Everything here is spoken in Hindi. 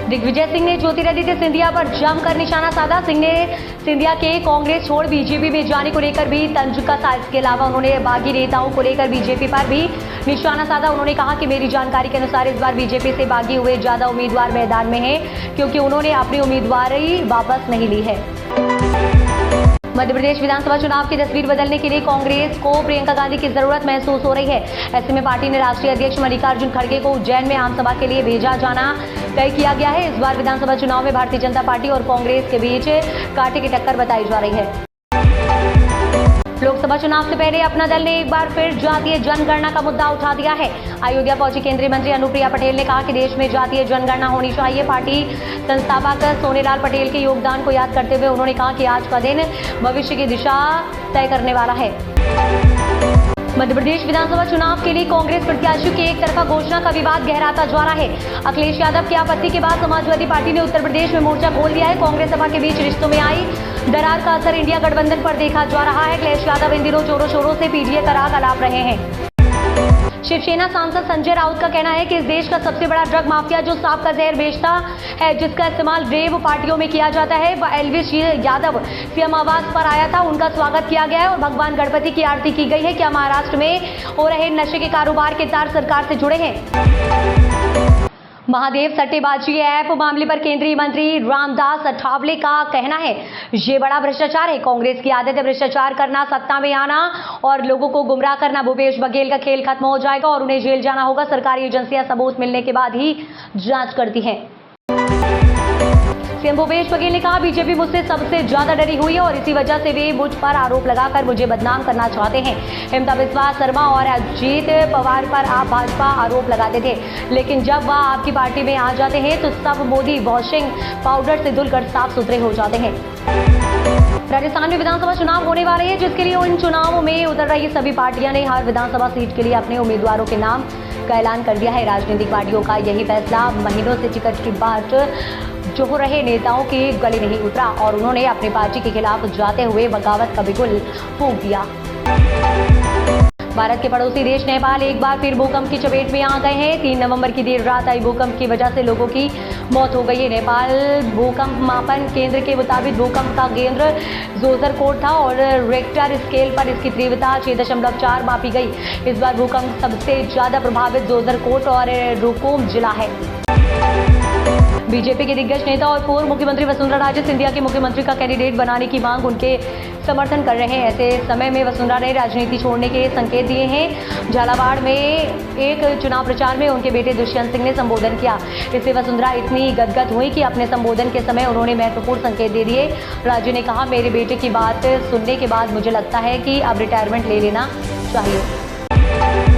दिग्विजय सिंह ने ज्योतिरादित्य सिंधिया पर जमकर निशाना साधा। सिंह ने सिंधिया के कांग्रेस छोड़ बीजेपी में जाने को लेकर भी तंज कसा। इसके अलावा उन्होंने बागी नेताओं को लेकर बीजेपी पर भी निशाना साधा। उन्होंने कहा कि मेरी जानकारी के अनुसार इस बार बीजेपी से बागी हुए ज्यादा उम्मीदवार मैदान में हैं, क्योंकि उन्होंने अपनी उम्मीदवारी वापस नहीं ली है। मध्य प्रदेश विधानसभा चुनाव की तस्वीर बदलने के लिए कांग्रेस को प्रियंका गांधी की जरूरत महसूस हो रही है। ऐसे में पार्टी ने राष्ट्रीय अध्यक्ष मल्लिकार्जुन खड़गे को उज्जैन में आम सभा के लिए भेजा जाना तय किया गया है। इस बार विधानसभा चुनाव में भारतीय जनता पार्टी और कांग्रेस के बीच कांटे की टक्कर बताई जा रही है। लोकसभा चुनाव से पहले अपना दल ने एक बार फिर जातीय जनगणना का मुद्दा उठा दिया है। अयोध्या पहुंची केंद्रीय मंत्री अनुप्रिया पटेल ने कहा कि देश में जातीय जनगणना होनी चाहिए। पार्टी संस्थापक सोनेलाल पटेल के योगदान को याद करते हुए उन्होंने कहा कि आज का दिन भविष्य की दिशा तय करने वाला है। मध्य प्रदेश विधानसभा चुनाव के लिए कांग्रेस प्रत्याशियों की एक तरफा घोषणा का विवाद गहराता जा रहा है। अखिलेश यादव की आपत्ति के बाद समाजवादी पार्टी ने उत्तर प्रदेश में मोर्चा खोल दिया है। कांग्रेस सपा के बीच रिश्तों में आई दरार का असर इंडिया गठबंधन पर देखा जा रहा है। अखिलेश यादव इन दिनों जोरों शोरों से पीडीए का राग अलाप रहे हैं। शिवसेना सांसद संजय राउत का कहना है कि इस देश का सबसे बड़ा ड्रग माफिया जो सांप का जहर बेचता है, जिसका इस्तेमाल रेव पार्टियों में किया जाता है, वह एल्विस यादव सीएम आवास पर आया था। उनका स्वागत किया गया है और भगवान गणपति की आरती की गई है। क्या महाराष्ट्र में हो रहे नशे के कारोबार के तार सरकार से जुड़े हैं? महादेव सट्टेबाजी ऐप मामले पर केंद्रीय मंत्री रामदास अठावले का कहना है, ये बड़ा भ्रष्टाचार है। कांग्रेस की आदत है भ्रष्टाचार करना, सत्ता में आना और लोगों को गुमराह करना। भूपेश बघेल का खेल खत्म हो जाएगा और उन्हें जेल जाना होगा। सरकारी एजेंसियां सबूत मिलने के बाद ही जांच करती हैं। सीएम भूपेश बघेल ने कहा, बीजेपी मुझसे सबसे ज्यादा डरी हुई है और इसी वजह से वे मुझ पर आरोप लगाकर मुझे बदनाम करना चाहते हैं। हेमंता बिस्वा शर्मा और अजीत पवार पर आप भाजपा आरोप लगाते थे, लेकिन जब वह आपकी पार्टी में आ जाते हैं तो सब मोदी वॉशिंग पाउडर से धुलकर साफ सुथरे हो जाते हैं। राजस्थान में विधानसभा चुनाव होने वाले हैं, जिसके लिए इन चुनावों में उतर रही सभी पार्टियां ने हर विधानसभा सीट के लिए अपने उम्मीदवारों के नाम का ऐलान कर दिया है। राजनीतिक पार्टियों का यही फैसला महीनों से टिकट की बाट जो हो रहे नेताओं के गले नहीं उतरा और उन्होंने अपनी पार्टी के खिलाफ जाते हुए बगावत का बिगुल फूंक दिया। भारत के पड़ोसी देश नेपाल एक बार फिर भूकंप की चपेट में आ गए हैं। 3 नवंबर की देर रात आई भूकंप की वजह से लोगों की मौत हो गई है। नेपाल भूकंप मापन केंद्र के मुताबिक भूकंप का केंद्र जोजरकोट था और रेक्टर स्केल पर इसकी तीव्रता 6.4 मापी गई। इस बार भूकंप सबसे ज्यादा प्रभावित जोजरकोट और रुकुम जिला है। बीजेपी के दिग्गज नेता और पूर्व मुख्यमंत्री वसुंधरा राजे सिंधिया के मुख्यमंत्री का कैंडिडेट बनाने की मांग उनके समर्थन कर रहे हैं। ऐसे समय में वसुंधरा ने राजनीति छोड़ने के संकेत दिए हैं। झालावाड़ में एक चुनाव प्रचार में उनके बेटे दुष्यंत सिंह ने संबोधन किया। इससे वसुंधरा इतनी गदगद हुई कि अपने संबोधन के समय उन्होंने महत्वपूर्ण संकेत दे दिए। राजे ने कहा, मेरे बेटे की बात सुनने के बाद मुझे लगता है कि अब रिटायरमेंट ले लेना चाहिए।